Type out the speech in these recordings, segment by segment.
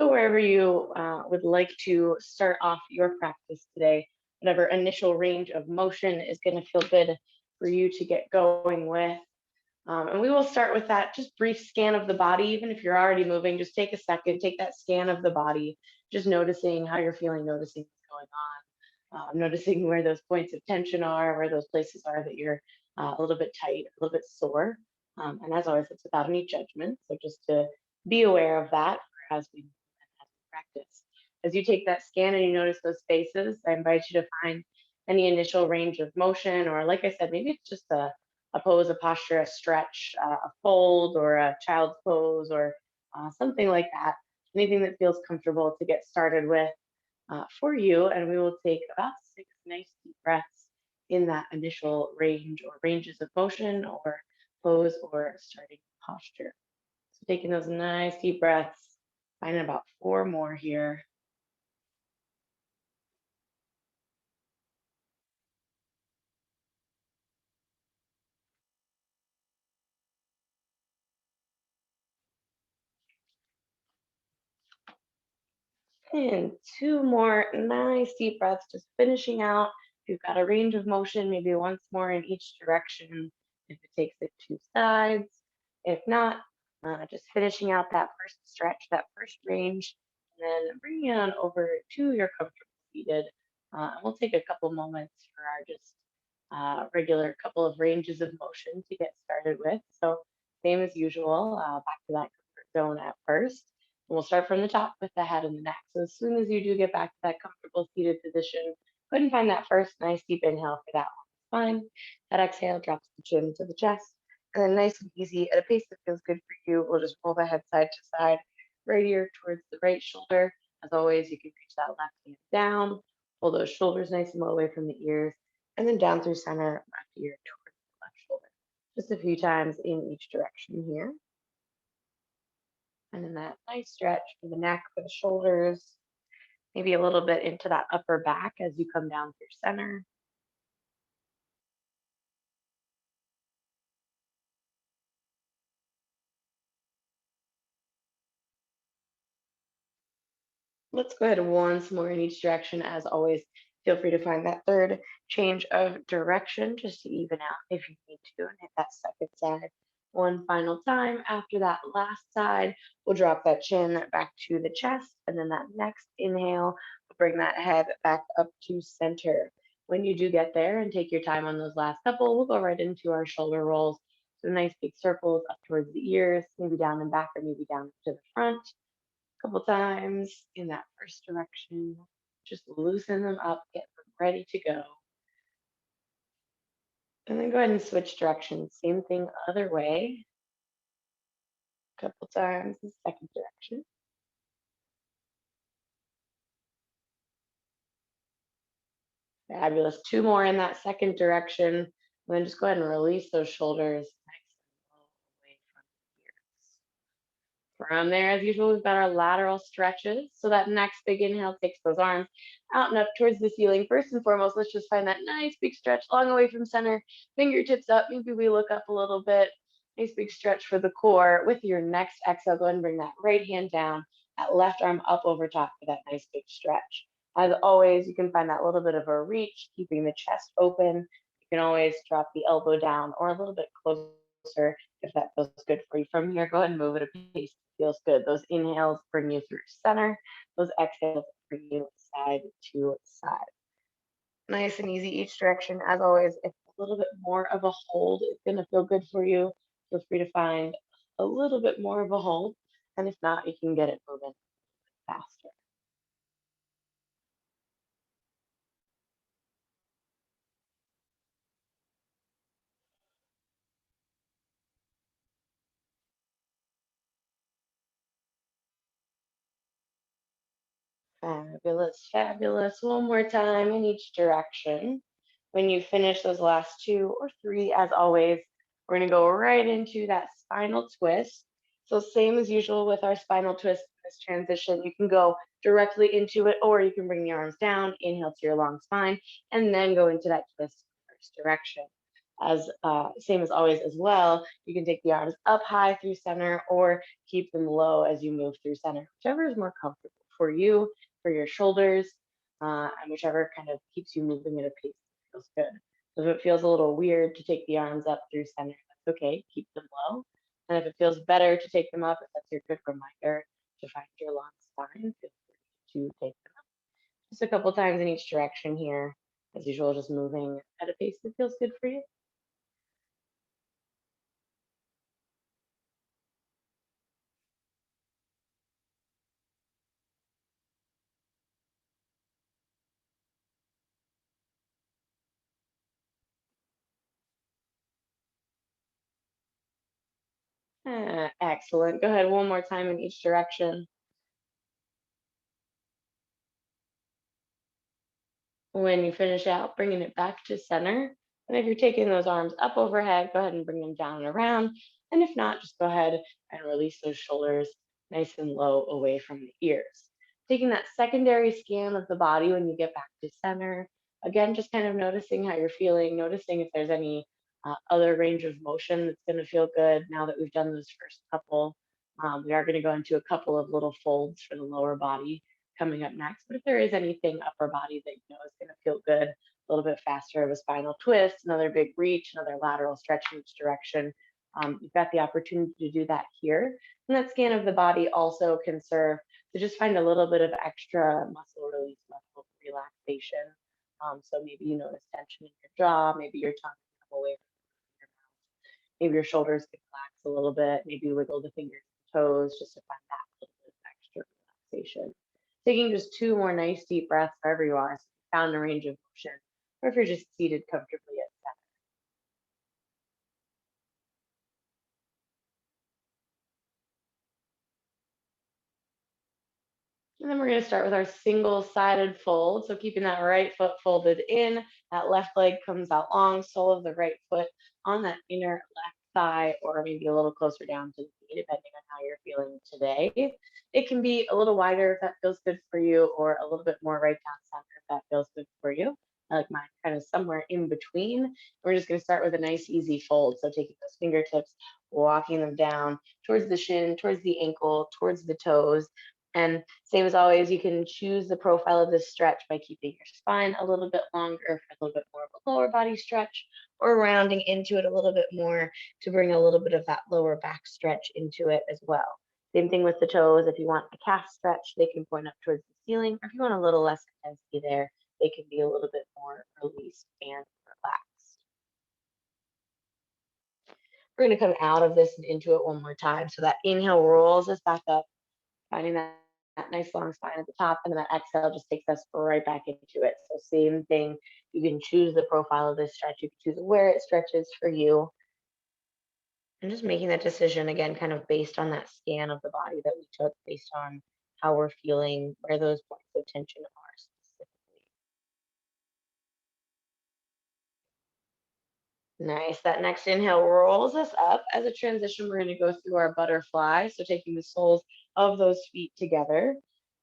So wherever you would like to start off your practice today, whatever initial range of motion is going to feel good for you to get going with. And we will start with that just brief scan of the body. Even if you're already moving, just take a second, take that scan of the body, just noticing how you're feeling, noticing what's going on, noticing where those points of tension are, where those places are that you're a little bit tight, a little bit sore. And as always, it's without any judgment. So just to be aware of that as we practice. As you take that scan and you notice those spaces, I invite you to find any initial range of motion, or like I said, maybe it's just a pose, a posture, a stretch, a fold, or a child's pose, or something like that. Anything that feels comfortable to get started with for you. And we will take about 6 nice deep breaths in that initial range or ranges of motion or pose or starting posture. So taking those nice deep breaths, finding about 4 more here. And 2 more nice deep breaths, just finishing out. If you've got a range of motion, maybe once more in each direction, if it takes it 2 sides. If not, just finishing out that first stretch, that first range, and then bringing it on over to your comfortable seated. And we'll take a couple moments for our just regular couple of ranges of motion to get started with. So same as usual, back to that comfort zone at first. And we'll start from the top with the head and the neck. So as soon as you do get back to that comfortable seated position, go ahead and find that first nice deep inhale for that one. Fine. That exhale drops the chin to the chest. And then nice and easy at a pace that feels good for you, we'll just roll the head side to side, right ear towards the right shoulder. As always, you can reach that left hand down, pull those shoulders nice and low away from the ears, and then down through center, left ear towards the left shoulder. Just a few times in each direction here. And then that nice stretch for the neck, for the shoulders, maybe a little bit into that upper back as you come down through center. Let's go ahead once more in each direction. As always, feel free to find that third change of direction just to even out if you need to, and hit that second side one final time. After that last side, we'll drop that chin back to the chest, and then that next inhale, we'll bring that head back up to center. When you do get there and take your time on those last couple, we'll go right into our shoulder rolls. So nice big circles up towards the ears, maybe down and back, or maybe down to the front. Couple times in that first direction. Just loosen them up, get them ready to go. And then go ahead and switch directions. Same thing, other way. Couple times the second direction. Fabulous. 2 more in that second direction. And then just go ahead and release those shoulders nice and low away from the ears. From there, as usual, we've got our lateral stretches. So that next big inhale takes those arms out and up towards the ceiling. First and foremost, let's just find that nice big stretch long away from center. Fingertips up. Maybe we look up a little bit. Nice big stretch for the core. With your next exhale, go ahead and bring that right hand down, that left arm up over top for that nice big stretch. As always, you can find that little bit of a reach, keeping the chest open. You can always drop the elbow down or a little bit closer if that feels good for you. From here, go ahead and move at a pace that feels good. Those inhales bring you through center. Those exhales bring you side to side. Nice and easy each direction. As always, if a little bit more of a hold is going to feel good for you, feel free to find a little bit more of a hold. And if not, you can get it moving faster. Fabulous, fabulous. One more time in each direction. When you finish those last 2 or 3, as always, we're going to go right into that spinal twist. So same as usual with our spinal twist in this transition, you can go directly into it, or you can bring the arms down, inhale to your long spine, and then go into that twist in the first direction. As same as always as well, you can take the arms up high through center or keep them low as you move through center, whichever is more comfortable for you, for your shoulders, and whichever kind of keeps you moving at a pace that feels good. So if it feels a little weird to take the arms up through center, that's okay, keep them low. And if it feels better to take them up, if that's your good reminder to find your long spine, feel free to take them up. Just a couple times in each direction here. As usual, just moving at a pace that feels good for you. Excellent. Go ahead one more time in each direction. When you finish out, bringing it back to center. And if you're taking those arms up overhead, go ahead and bring them down and around. And if not, just go ahead and release those shoulders nice and low away from the ears. Taking that secondary scan of the body when you get back to center. Again, just kind of noticing how you're feeling, noticing if there's any other range of motion that's going to feel good now that we've done those first couple. We are going to go into a couple of little folds for the lower body coming up next. But if there is anything upper body that you know is going to feel good, a little bit faster of a spinal twist, another big reach, another lateral stretch in each direction, you've got the opportunity to do that here. And that scan of the body also can serve to just find a little bit of extra muscle release, muscle relaxation. So maybe you notice tension in your jaw, maybe your tongue can come away from your mouth, maybe your shoulders can relax a little bit, maybe wiggle the fingers and toes just to find that little bit of extra relaxation. Taking just two more nice deep breaths wherever you are, so you found a range of motion, or if you're just seated comfortably at center. And then we're going to start with our single sided fold. So keeping that right foot folded in, that left leg comes out long, sole of the right foot on that inner left thigh, or maybe a little closer down to the knee, depending on how you're feeling today. It can be a little wider if that feels good for you, or a little bit more right down center if that feels good for you. I like mine kind of somewhere in between. We're just going to start with a nice, easy fold. So taking those fingertips, walking them down towards the shin, towards the ankle, towards the toes. And same as always, you can choose the profile of this stretch by keeping your spine a little bit longer for a little bit more of a lower body stretch, or rounding into it a little bit more to bring a little bit of that lower back stretch into it as well. Same thing with the toes. If you want a calf stretch, they can point up towards the ceiling. Or if you want a little less intensity there, they can be a little bit more released and relaxed. We're going to come out of this and into it one more time. So that inhale rolls us back up, finding that nice long spine at the top, and then that exhale just takes us right back into it. So same thing, you can choose the profile of this stretch, you can choose where it stretches for you, and just making that decision again, kind of based on that scan of the body that we took, based on how we're feeling, where those points of tension are specifically. Nice. That next inhale rolls us up. As a transition, we're going to go through our butterfly. So taking the soles of those feet together.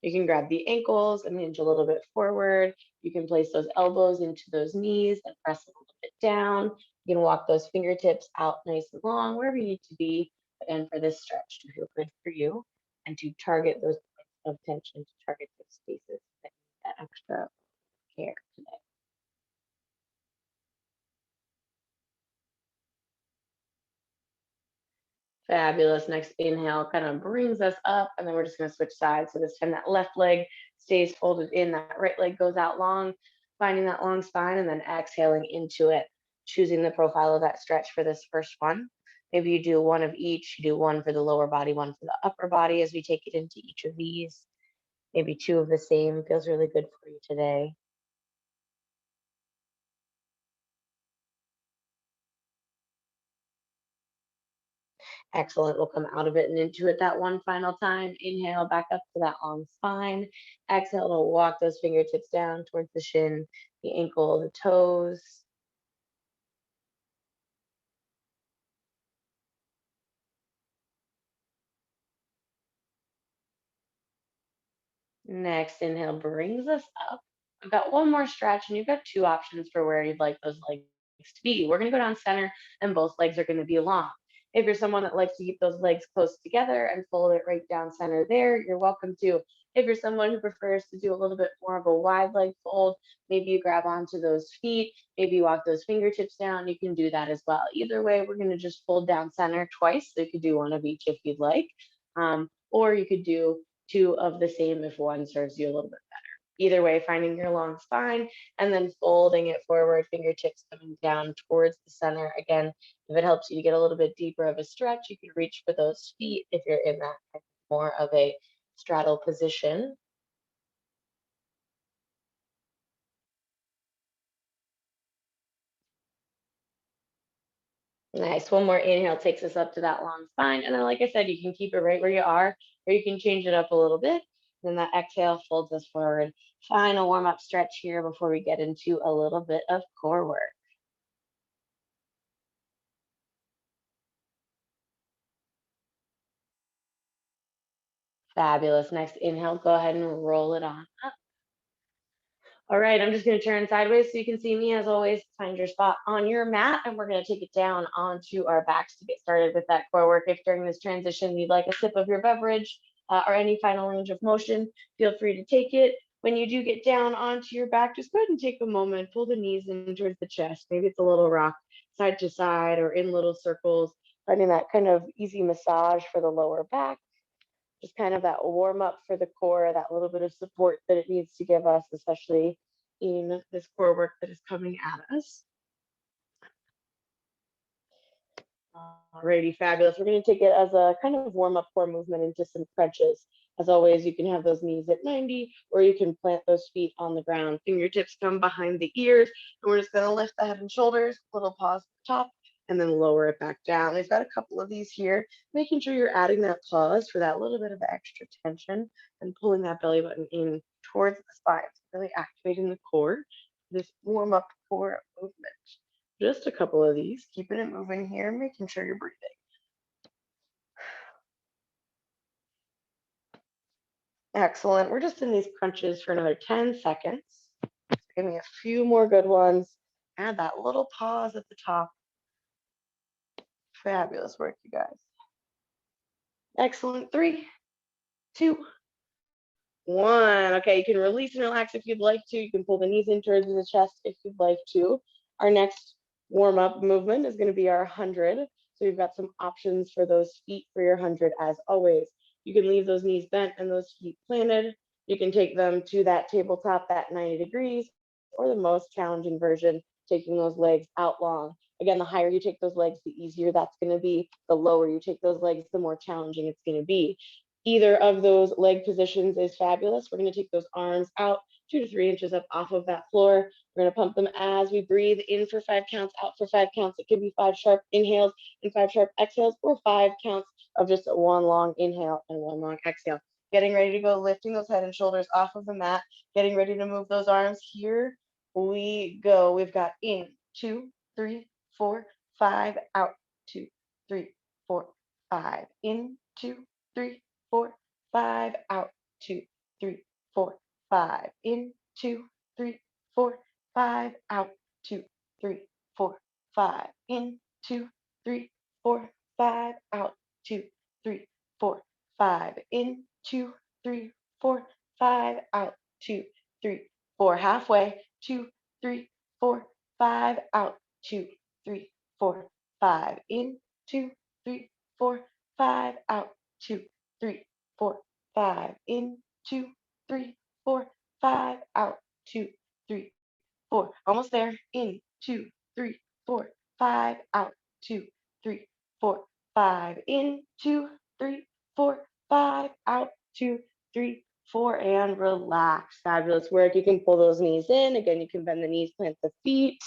You can grab the ankles and hinge a little bit forward. You can place those elbows into those knees and press a little bit down. You can walk those fingertips out nice and long, wherever you need to be. And for this stretch to feel good for you and to target those points of tension, to target those spaces that need that extra care today. Fabulous. Next inhale kind of brings us up, and then we're just going to switch sides. So this time that left leg stays folded in, that right leg goes out long, finding that long spine, and then exhaling into it, choosing the profile of that stretch for this first one. Maybe you do one of each, you do one for the lower body, one for the upper body as we take it into each of these. Maybe two of the same feels really good for you today. Excellent. We'll come out of it and into it that one final time. Inhale back up to that long spine. Exhale to walk those fingertips down towards the shin, the ankle, the toes. Next inhale brings us up. I've got one more stretch, and you've got two options for where you'd like those legs to be. We're going to go down center and both legs are going to be long. If you're someone that likes to keep those legs close together and fold it right down center there, you're welcome to. If you're someone who prefers to do a little bit more of a wide leg fold, maybe you grab onto those feet, maybe you walk those fingertips down, you can do that as well. Either way, we're going to just fold down center twice. So you could do one of each if you'd like, or you could do two of the same if one serves you a little bit better. Either way, finding your long spine and then folding it forward, fingertips coming down towards the center. Again, if it helps you to get a little bit deeper of a stretch, you can reach for those feet if you're in that more of a straddle position. Nice. One more inhale takes us up to that long spine. And then, like I said, you can keep it right where you are, or you can change it up a little bit. Then that exhale folds us forward. Final warm up stretch here before we get into a little bit of core work. Fabulous. Next inhale, go ahead and roll it on up. All right, I'm just going to turn sideways so you can see me. As always, find your spot on your mat, and we're going to take it down onto our backs to get started with that core work. If during this transition you'd like a sip of your beverage or any final range of motion, feel free to take it. When you do get down onto your back, just go ahead and take a moment, pull the knees in towards the chest. Maybe it's a little rock side to side or in little circles, finding that kind of easy massage for the lower back, just kind of that warm up for the core, that little bit of support that it needs to give us, especially in this core work that is coming at us. Alrighty, fabulous. We're going to take it as a kind of warm up core movement into some crunches. As always, you can have those knees at 90, or you can plant those feet on the ground. Fingertips come behind the ears, and we're just going to lift the head and shoulders, little pause at the top, and then lower it back down. We've got a couple of these here, making sure you're adding that pause for that little bit of extra tension and pulling that belly button in towards the spine, really activating the core, this warm up core movement. Just a couple of these, keeping it moving here, making sure you're breathing. Excellent. We're just in these crunches for another 10 seconds. Give me a few more good ones. Add that little pause at the top. Fabulous work, you guys. Excellent. 3, 2, 1. Okay, you can release and relax if you'd like to. You can pull the knees in towards the chest if you'd like to. Our next warm-up movement is going to be our 100. So you've got some options for those feet for your 100 as always. You can leave those knees bent and those feet planted. You can take them to that tabletop at 90 degrees, or the most challenging version, taking those legs out long. Again, the higher you take those legs, the easier that's going to be. The lower you take those legs, the more challenging it's going to be. Either of those leg positions is fabulous. We're going to take those arms out 2 to 3 inches up off of that floor. We're going to pump them as we breathe in for 5 counts, out for 5 counts. It could be 5 sharp inhales and 5 sharp exhales, or 5 counts of just one long inhale and one long exhale. Getting ready to go, lifting those head and shoulders off of the mat, getting ready to move those arms. Here we go. We've got in 2, 3, 4, 5, out 2, 3, 4, 5, in 2, 3, 4, 5, out 2, 3, 4, 5, in 2, 3, 4, 5, out 2, 3, 4, 5, in 2, 3, 4, 5, out 2, 3, 4, 5, in 2, 3, 4, 5, out 2, 3, 4, halfway, 2, 3, 4, 5, out 2, 3, 4, 5, in 2, 3, 4, 5, out 2, 3, 4, 5, in 2, 3, 4, 5, out 2, 3, 4. Almost there. In 2, 3, 4, 5, out 2, 3, 4, 5. In 2, 3, 4, 5, out 2, 3, 4, and relax. Fabulous work. You can pull those knees in. Again, you can bend the knees, plant the feet.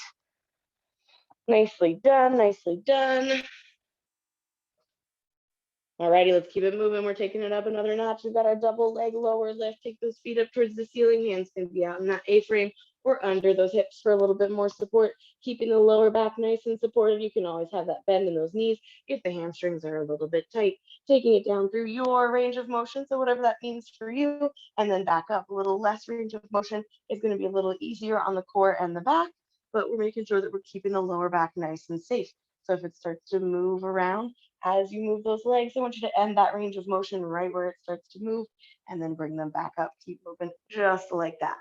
Nicely done, nicely done. Alrighty, let's keep it moving. We're taking it up another notch. We've got our double leg lower lift. Take those feet up towards the ceiling. Hands can be out in that A-frame or under those hips for a little bit more support. Keeping the lower back nice and supported. You can always have that bend in those knees if the hamstrings are a little bit tight. Taking it down through your range of motion, so whatever that means for you, and then back up. A little less range of motion is going to be a little easier on the core and the back. but we're making sure that we're keeping the lower back nice and safe. So if it starts to move around, as you move those legs, I want you to end that range of motion right where it starts to move and then bring them back up. Keep moving just like that.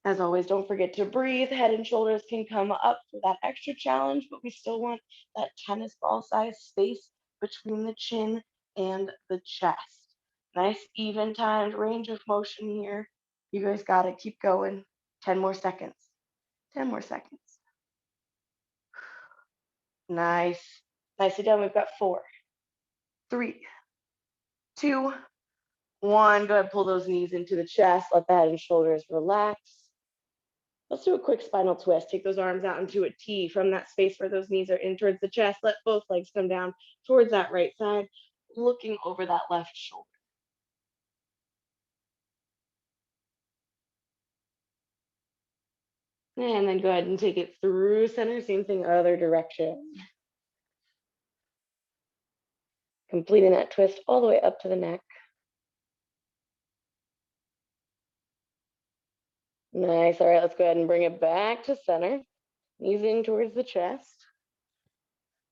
As always, don't forget to breathe. Head and shoulders can come up for that extra challenge, but we still want that tennis ball size space between the chin and the chest. Nice, even timed range of motion here. You guys got it. Keep going. 10 more seconds. 10 more seconds. Nice. Nicely done. We've got 4, 3, 2, 1. Go ahead and pull those knees into the chest. Let the head and shoulders relax. Let's do a quick spinal twist. Take those arms out into a T from that space where those knees are in towards the chest. Let both legs come down towards that right side, looking over that left shoulder. And then go ahead and take it through center. Same thing, other direction. Completing that twist all the way up to the neck. Nice. All right, let's go ahead and bring it back to center. Knees in towards the chest.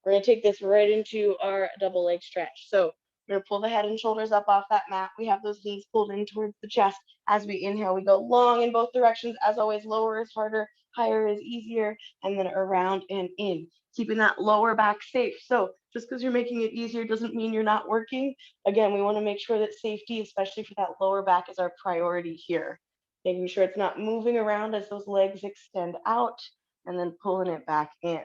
We're going to take this right into our double leg stretch. So we're going to pull the head and shoulders up off that mat. We have those knees pulled in towards the chest. As we inhale, we go long in both directions. As always, lower is harder, higher is easier, and then around and in, keeping that lower back safe. So just because you're making it easier doesn't mean you're not working. Again, we want to make sure that safety, especially for that lower back, is our priority here. Making sure it's not moving around as those legs extend out, and then pulling it back in.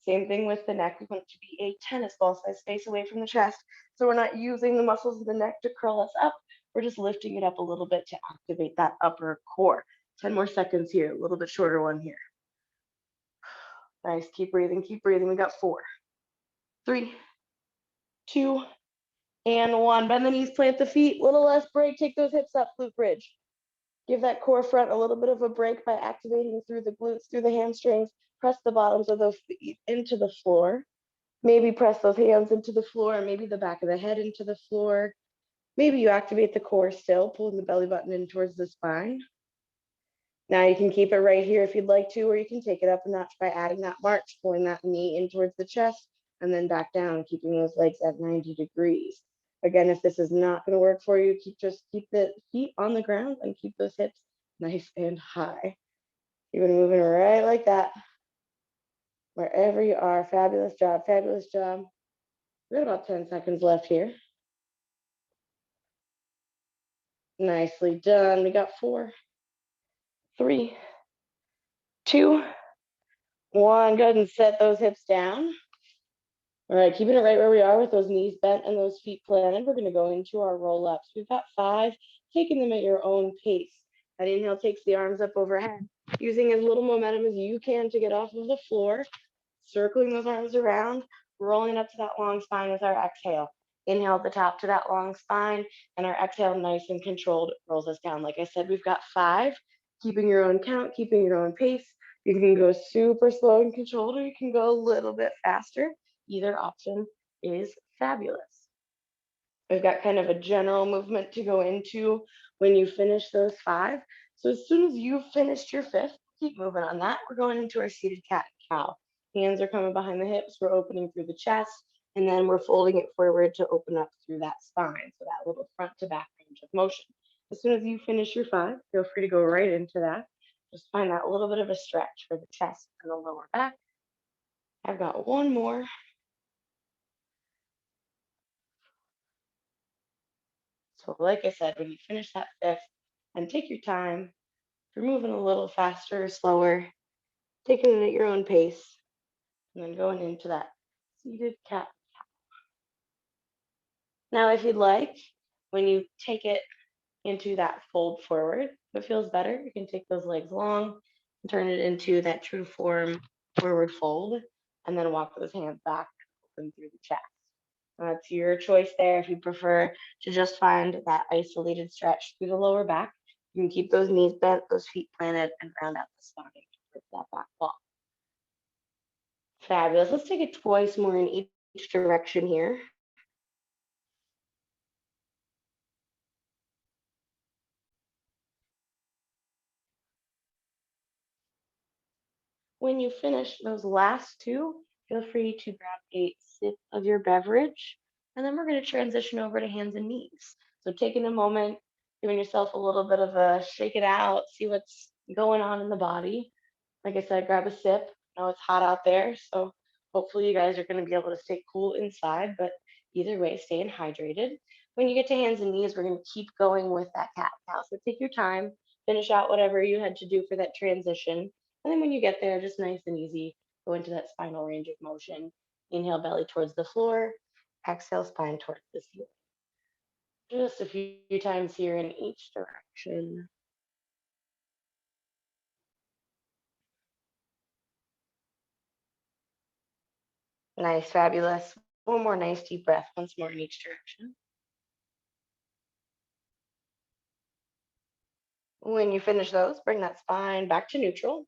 Same thing with the neck. We want it to be a tennis ball size space away from the chest. So we're not using the muscles of the neck to curl us up. We're just lifting it up a little bit to activate that upper core. 10 more seconds here, a little bit shorter one here. Nice, keep breathing, keep breathing. We got 4, 3, 2, and 1. Bend the knees, plant the feet, little less break, take those hips up, glute bridge. Give that core front a little bit of a break by activating through the glutes, through the hamstrings. Press the bottoms of those feet into the floor. Maybe press those hands into the floor, maybe the back of the head into the floor. Maybe you activate the core still, pulling the belly button in towards the spine. Now you can keep it right here if you'd like to, or you can take it up a notch by adding that march, pulling that knee in towards the chest, and then back down, keeping those legs at 90 degrees. Again, if this is not going to work for you, just keep the feet on the ground and keep those hips nice and high. Keep it moving right like that. Wherever you are, fabulous job, fabulous job. We've got about 10 seconds left here. Nicely done. We got 4, 3, 2, 1. Go ahead and set those hips down. All right, keeping it right where we are with those knees bent and those feet planted. We're going to go into our roll-ups. We've got 5, taking them at your own pace. That inhale takes the arms up overhead, using as little momentum as you can to get off of the floor, circling those arms around, rolling up to that long spine with our exhale. Inhale at the top to that long spine, and our exhale, nice and controlled, rolls us down. Like I said, we've got 5, keeping your own count, keeping your own pace. You can go super slow and controlled, or you can go a little bit faster. Either option is fabulous. We've got kind of a general movement to go into when you finish those 5. So as soon as you've finished your 5th, keep moving on that. We're going into our seated cat and cow. Hands are coming behind the hips. We're opening through the chest, and then we're folding it forward to open up through that spine. So that little front to back range of motion. As soon as you finish your 5, feel free to go right into that. Just find that little bit of a stretch for the chest and the lower back. I've got one more. So like I said, when you finish that 5th, and take your time, if you're moving a little faster or slower, taking it at your own pace, and then going into that seated cat. Now, if you'd like, when you take it into that fold forward, if it feels better, you can take those legs long and turn it into that true form forward fold, and then walk those hands back, open through the chest. That's your choice there. If you prefer to just find that isolated stretch through the lower back, you can keep those knees bent, those feet planted, and round out the spine with that back wall. Fabulous. Let's take it twice more in each direction here. When you finish those last two, feel free to grab a sip of your beverage, and then we're going to transition over to hands and knees. So taking a moment, giving yourself a little bit of a shake it out, see what's going on in the body. Like I said, grab a sip. I know it's hot out there, so hopefully you guys are going to be able to stay cool inside, but either way, staying hydrated. When you get to hands and knees, we're going to keep going with that cat cow. So take your time, finish out whatever you had to do for that transition. And then when you get there, just nice and easy, go into that spinal range of motion. Inhale, belly towards the floor. Exhale, spine towards the ceiling. Just a few times here in each direction. Nice, fabulous. One more nice deep breath, once more in each direction. When you finish those, bring that spine back to neutral.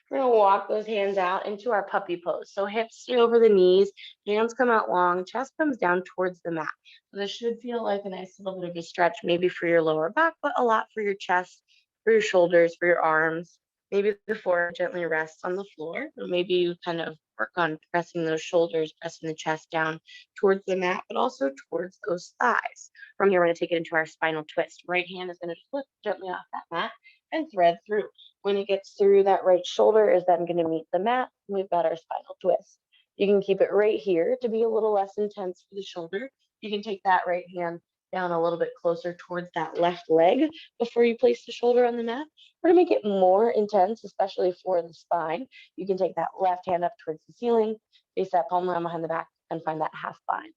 We're gonna walk those hands out into our puppy pose. So hips stay over the knees, hands come out long, chest comes down towards the mat. So this should feel like a nice little bit of a stretch, maybe for your lower back, but a lot for your chest, for your shoulders, for your arms. Maybe the forehead gently rests on the floor, or maybe you kind of work on pressing those shoulders, pressing the chest down towards the mat, but also towards those thighs. From here, we're gonna take it into our spinal twist. Right hand is gonna flip gently off that mat and thread through. When it gets through, that right shoulder is then going to meet the mat. We've got our spinal twist. You can keep it right here to be a little less intense for the shoulder. You can take that right hand down a little bit closer towards that left leg before you place the shoulder on the mat. We're going to make it more intense, especially for the spine. You can take that left hand up towards the ceiling, face that palm down behind the back, and find that half bind.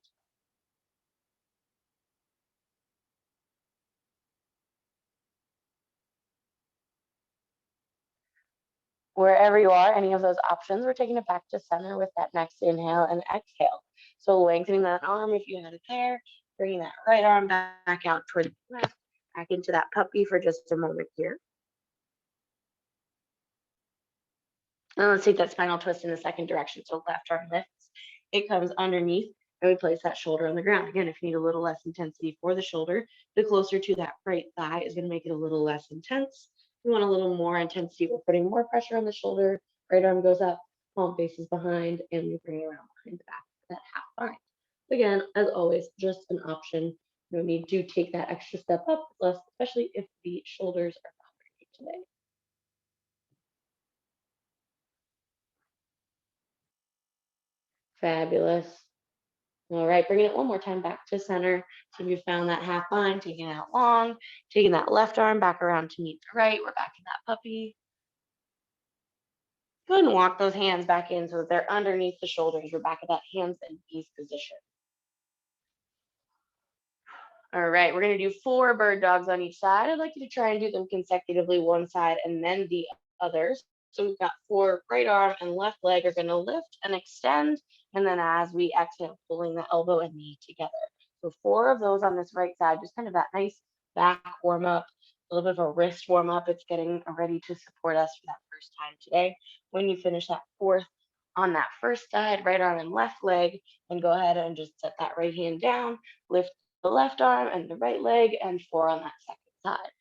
Wherever you are, any of those options, we're taking it back to center with that next inhale and exhale. So lengthening that arm if you had it there, bringing that right arm back out towards the left, back into that puppy for just a moment here. And let's take that spinal twist in the second direction. So left arm lifts, it comes underneath, and we place that shoulder on the ground. Again, if you need a little less intensity for the shoulder, the closer to that right thigh is going to make it a little less intense. If you want a little more intensity, we're putting more pressure on the shoulder. Right arm goes up, palm faces behind, and we bring it around behind the back for that half bind. Again, as always, just an option. No need to take that extra step up, especially if the shoulders are bothering you today. Fabulous. All right, bringing it one more time back to center. So if you found that half bind, taking it out long, taking that left arm back around to meet the right. We're back in that puppy. Go ahead and walk those hands back in so that they're underneath the shoulders. We're back at that hands and knees position. All right, we're gonna do 4 bird dogs on each side. I'd like you to try and do them consecutively, one side and then the others. So we've got 4, right arm and left leg are gonna lift and extend. And then as we exhale, pulling the elbow and knee together. So 4 of those on this right side, just kind of that nice back warm up, a little bit of a wrist warm up. It's getting ready to support us for that first time today. When you finish that fourth on that first side, right arm and left leg, and go ahead and just set that right hand down, lift the left arm and the right leg, and 4 on that second side.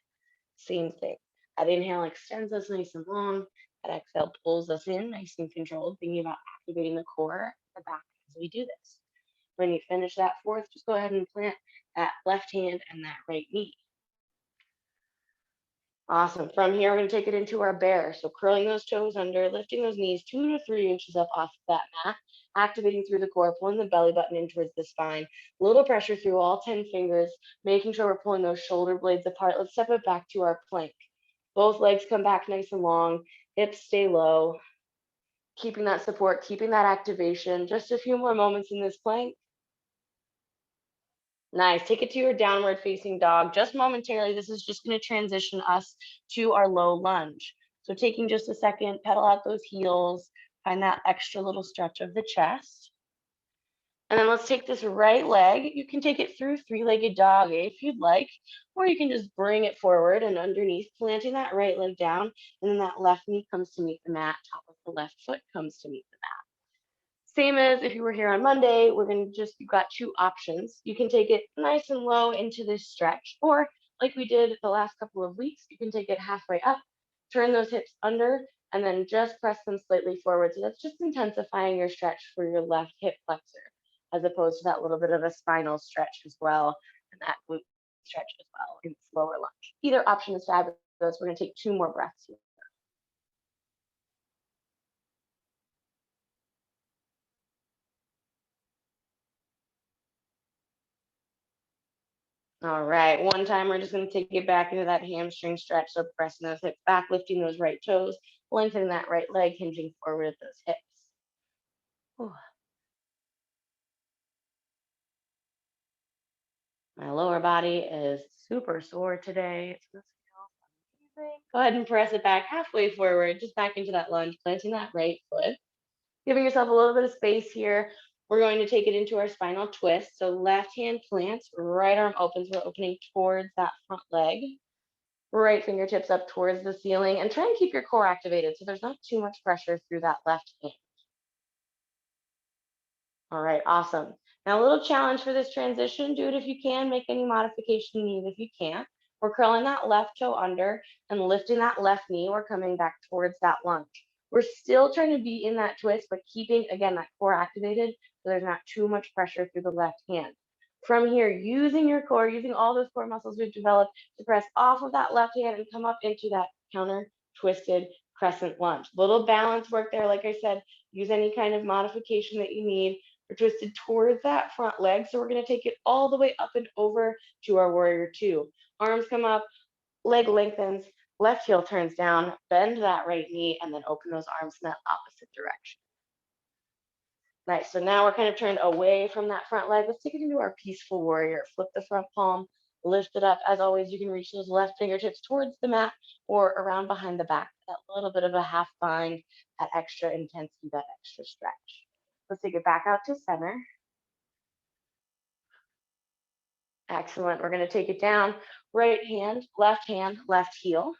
Same thing. That inhale extends us nice and long. That exhale pulls us in nice and controlled, thinking about activating the core, the back as we do this. When you finish that fourth, just go ahead and plant that left hand and that right knee. Awesome. From here, we're going to take it into our bear. So curling those toes under, lifting those knees 2 to 3 inches up off that mat, activating through the core, pulling the belly button in towards the spine. A little pressure through all 10 fingers, making sure we're pulling those shoulder blades apart. Let's step it back to our plank. Both legs come back nice and long, hips stay low, keeping that support, keeping that activation. Just a few more moments in this plank. Nice. Take it to your downward facing dog just momentarily. This is just going to transition us to our low lunge. So taking just a second, pedal out those heels, find that extra little stretch of the chest. And then let's take this right leg. You can take it through 3-legged dog if you'd like, or you can just bring it forward and underneath, planting that right leg down. And then that left knee comes to meet the mat, top of the left foot comes to meet the mat. Same as if you were here on Monday, we're going to just, you've got 2 options. You can take it nice and low into this stretch, or like we did the last couple of weeks, you can take it halfway up, turn those hips under, and then just press them slightly forward. So that's just intensifying your stretch for your left hip flexor, as opposed to that little bit of a spinal stretch as well, and that glute stretch as well in slower lunge. Either option is fabulous. We're going to take 2 more breaths here. All right, one time we're just going to take it back into that hamstring stretch. So pressing those hips back, lifting those right toes, lengthening that right leg, hinging forward at those hips. Whew. My lower body is super sore today. It's going to feel amazing. Go ahead and press it back halfway forward, just back into that lunge, planting that right foot. Giving yourself a little bit of space here. We're going to take it into our spinal twist. So left hand plants, right arm opens. We're opening towards that front leg. Right fingertips up towards the ceiling, and try and keep your core activated so there's not too much pressure through that left hand. All right, awesome. Now a little challenge for this transition, do it if you can, make any modification you need if you can't. We're curling that left toe under and lifting that left knee. We're coming back towards that lunge. We're still trying to be in that twist, but keeping, again, that core activated so there's not too much pressure through the left hand. From here, using your core, using all those core muscles we've developed to press off of that left hand and come up into that counter twisted crescent lunge. Little balance work there. Like I said, use any kind of modification that you need. We're twisted towards that front leg. So we're going to take it all the way up and over to our warrior 2. Arms come up, leg lengthens, left heel turns down, bend that right knee, and then open those arms in that opposite direction. Nice. So now we're kind of turned away from that front leg. Let's take it into our peaceful warrior. Flip the front palm, lift it up. As always, you can reach those left fingertips towards the mat or around behind the back. That little bit of a half bind, that extra intensity, that extra stretch. Let's take it back out to center. Excellent. We're going to take it down. Right hand, left heel.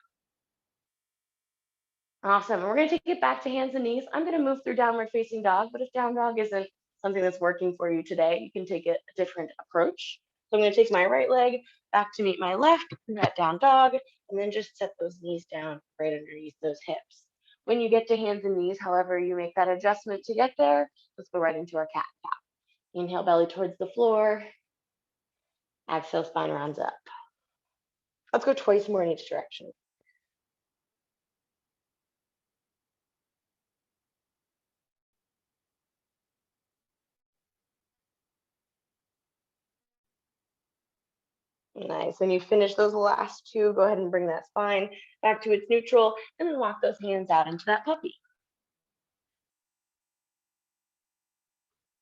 Awesome. And we're going to take it back to hands and knees. I'm going to move through downward facing dog, but if down dog isn't something that's working for you today, you can take a different approach. So I'm going to take my right leg back to meet my left, that down dog, and then just set those knees down right underneath those hips. When you get to hands and knees, however you make that adjustment to get there, let's go right into our cat cow. Inhale, belly towards the floor. Exhale, spine rounds up. Let's go twice more in each direction. Nice. When you finish those last 2, go ahead and bring that spine back to its neutral and then walk those hands out into that puppy.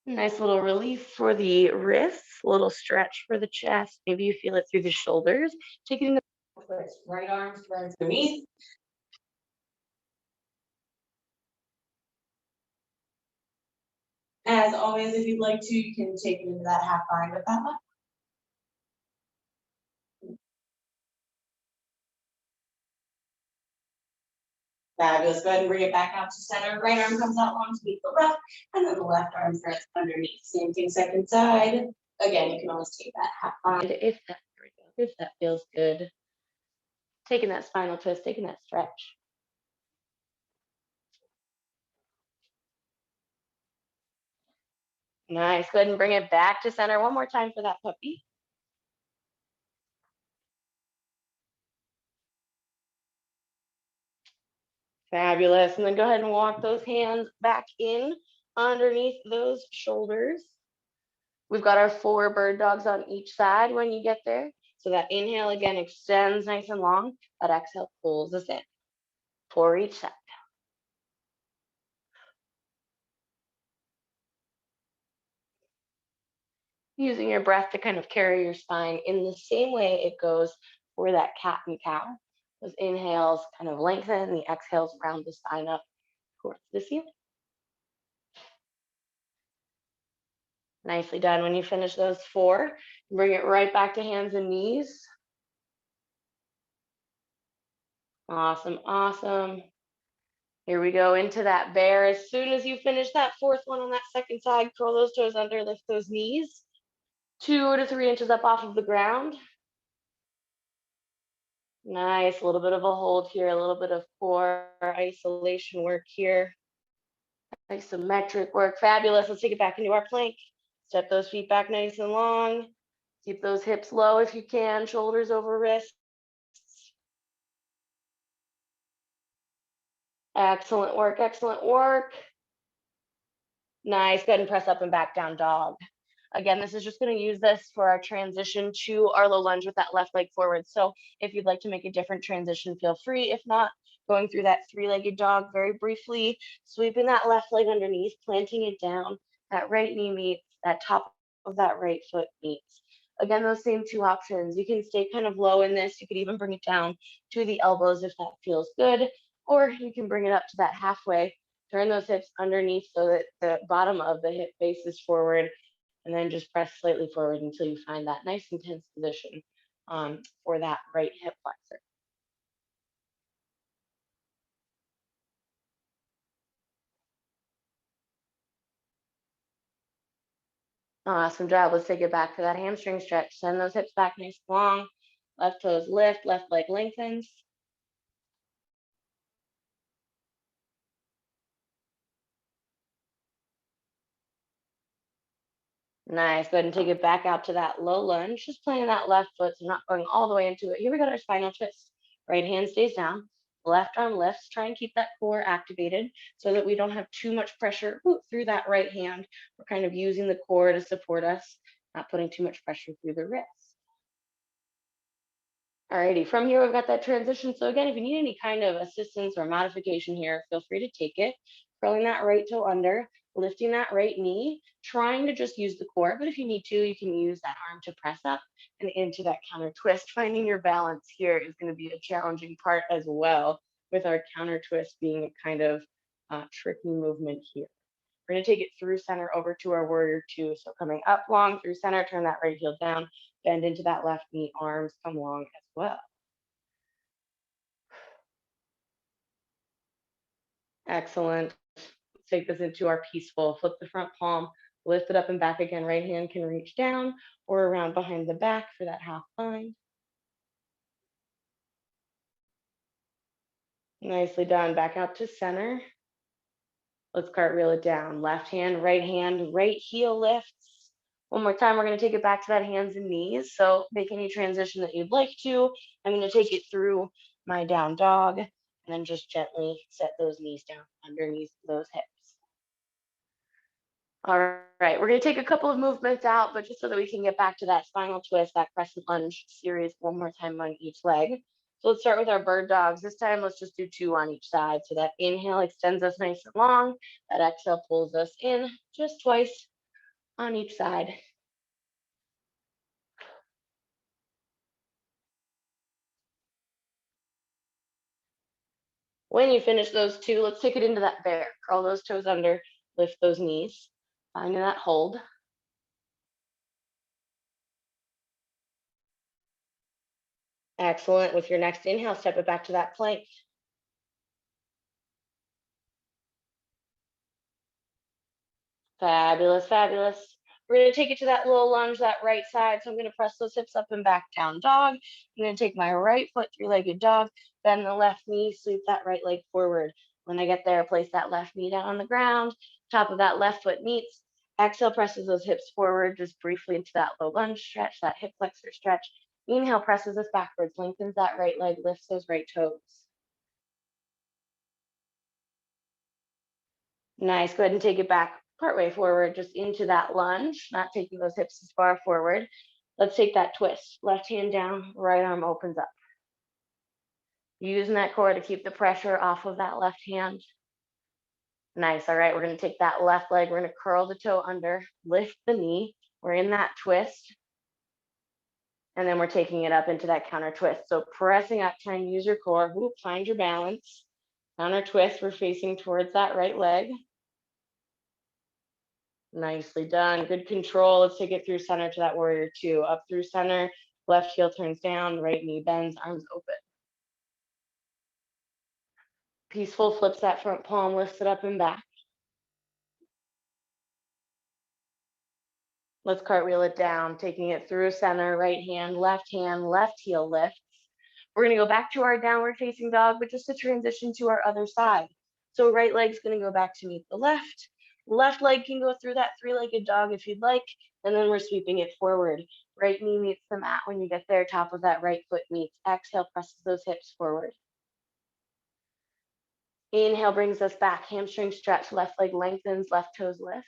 Nice little relief for the wrists, a little stretch for the chest. Maybe you feel it through the shoulders. Take it in the twist. Right arm turns underneath. As always, if you'd like to, you can take it into that half bind with that left. Fabulous. Go ahead and bring it back out to center. Right arm comes out long to meet the left, and then the left arm starts underneath. Same thing, second side. Again, you can always take that half bind if that feels good. Taking that spinal twist, taking that stretch. Nice. Go ahead and bring it back to center one more time for that puppy. Fabulous. And then go ahead and walk those hands back in underneath those shoulders. We've got our 4 bird dogs on each side when you get there. So that inhale again extends nice and long. That exhale pulls us in. 4 each side. Using your breath to kind of carry your spine in the same way it goes for that cat and cow. Those inhales kind of lengthen, the exhales round the spine up towards the ceiling. Nicely done. When you finish those 4, bring it right back to hands and knees. Awesome, awesome. Here we go into that bear. As soon as you finish that 4th one on that second side, curl those toes under, lift those knees 2 to 3 inches up off of the ground. Nice, a little bit of a hold here, a little bit of core isolation work here. Isometric work, fabulous. Let's take it back into our plank. Step those feet back nice and long. Keep those hips low if you can, shoulders over wrists. Excellent work, excellent work. Nice, go ahead and press up and back down dog. Again, this is just gonna use this for our transition to our low lunge with that left leg forward. So if you'd like to make a different transition, feel free. If not, going through that three-legged dog very briefly, sweeping that left leg underneath, planting it down, that right knee meets, that top of that right foot meets. Again, those same two options. You can stay kind of low in this. You could even bring it down to the elbows if that feels good, or you can bring it up to that halfway. Turn those hips underneath so that the bottom of the hip faces forward, and then just press slightly forward until you find that nice intense position for that right hip flexor. Awesome job. Let's take it back for that hamstring stretch. Send those hips back nice and long. Left toes lift, left leg lengthens. Nice. Go ahead and take it back out to that low lunge. Just playing that left foot, so not going all the way into it. Here we got our spinal twist. Right hand stays down. Left arm lifts. Try and keep that core activated so that we don't have too much pressure through that right hand. We're kind of using the core to support us, not putting too much pressure through the wrist. Alrighty, from here we've got that transition. So again, if you need any kind of assistance or modification here, feel free to take it. Curling that right toe under, lifting that right knee, trying to just use the core, but if you need to, you can use that arm to press up and into that counter twist. Finding your balance here is going to be a challenging part as well, with our counter twist being a kind of tricky movement here. We're going to take it through center over to our warrior two. So coming up long through center, turn that right heel down, bend into that left knee, arms come long as well. Excellent. Let's take this into our peaceful. Flip the front palm, lift it up and back again. Right hand can reach down or around behind the back for that half bind. Nicely done. Back out to center. Let's cartwheel it down. Left hand, right heel lifts. One more time, we're going to take it back to that hands and knees. So make any transition that you'd like to. I'm going to take it through my down dog and then just gently set those knees down underneath those hips. All right, we're going to take a couple of movements out, but just so that we can get back to that spinal twist, that crescent lunge series one more time on each leg. So let's start with our bird dogs. This time, let's just do two on each side. So that inhale extends us nice and long. That exhale pulls us in just twice on each side. When you finish those two, let's take it into that bear. Curl those toes under, lift those knees, finding that hold. Excellent. With your next inhale, step it back to that plank. Fabulous, fabulous. We're going to take it to that little lunge, that right side. So I'm going to press those hips up and back down dog. I'm going to take my right foot, three-legged dog, bend the left knee, sweep that right leg forward. When I get there, place that left knee down on the ground. Top of that left foot meets. Exhale presses those hips forward, just briefly into that low lunge stretch, that hip flexor stretch. Inhale presses us backwards, lengthens that right leg, lifts those right toes. Nice. Go ahead and take it back partway forward, just into that lunge, not taking those hips as far forward. Let's take that twist. Left hand down, right arm opens up. Using that core to keep the pressure off of that left hand. Nice. All right. We're going to take that left leg. We're going to curl the toe under, lift the knee. We're in that twist. And then we're taking it up into that counter twist. So pressing up, try and use your core. Find your balance. Counter twist. We're facing towards that right leg. Nicely done. Good control. Let's take it through center to that warrior two. Up through center. Left heel turns down. Right knee bends. Arms open. Peaceful. Flips that front palm. Lifts it up and back. Let's cartwheel it down. Taking it through center. Right hand, left heel lifts. We're gonna go back to our downward facing dog, but just to transition to our other side. So right leg's gonna go back to meet the left. Left leg can go through that three-legged dog if you'd like, and then we're sweeping it forward. Right knee meets the mat when you get there, top of that right foot meets. Exhale, presses those hips forward. Inhale brings us back, hamstring stretch, left leg lengthens, left toes lift.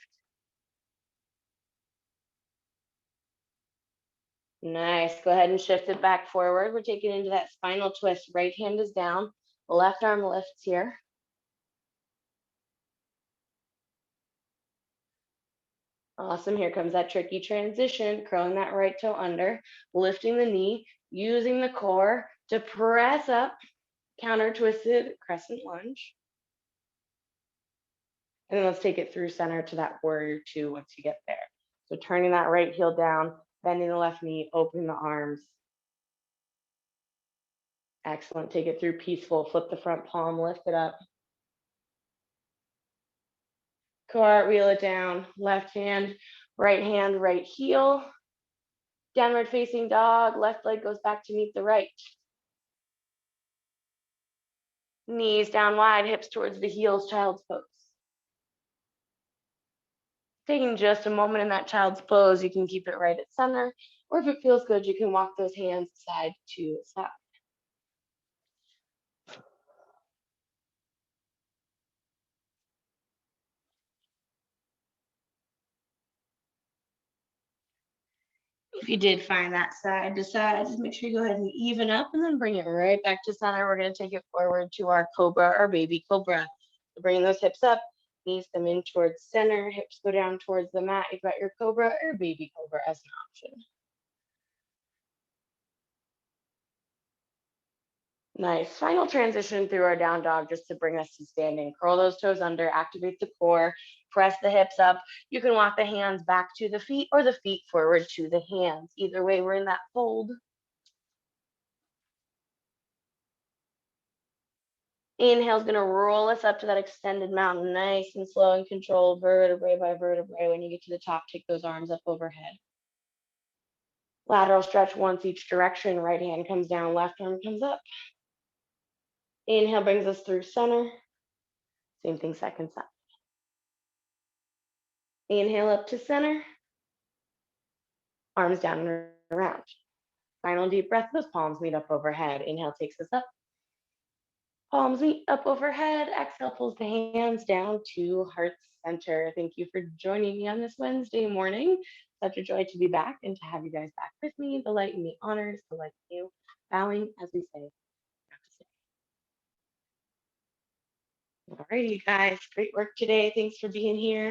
Nice, go ahead and shift it back forward. We're taking into that spinal twist. Right hand is down, left arm lifts here. Awesome, here comes that tricky transition, curling that right toe under, lifting the knee, using the core to press up, counter twisted crescent lunge. And then let's take it through center to that warrior two once you get there. So turning that right heel down, bending the left knee, opening the arms. Excellent, take it through peaceful, flip the front palm, lift it up. Cartwheel it down, left hand, right heel. Downward facing dog, left leg goes back to meet the right. Knees down wide, hips towards the heels, child's pose. Taking just a moment in that child's pose, you can keep it right at center, or if it feels good, you can walk those hands side to side. If you did find that side to side, just make sure you go ahead and even up and then bring it right back to center. We're going to take it forward to our cobra or baby cobra. So bringing those hips up, knees come in towards center, hips go down towards the mat. You've got your cobra or baby cobra as an option. Nice. Final transition through our down dog just to bring us to standing. Curl those toes under, activate the core, press the hips up. You can walk the hands back to the feet or the feet forward to the hands. Either way, we're in that fold. Inhale's gonna roll us up to that extended mountain, nice and slow and controlled, vertebrae by vertebrae. When you get to the top, take those arms up overhead. Lateral stretch once each direction. Right hand comes down, left arm comes up. Inhale brings us through center. Same thing, second side. Inhale up to center. Arms down and around. Final deep breath, those palms meet up overhead. Inhale takes us up. Palms meet up overhead. Exhale pulls the hands down to heart center. Thank you for joining me on this Wednesday morning. Such a joy to be back and to have you guys back with me. The light and the honors, the light and you. Bowing as we say. Alrighty, you guys. Great work today. Thanks for being here.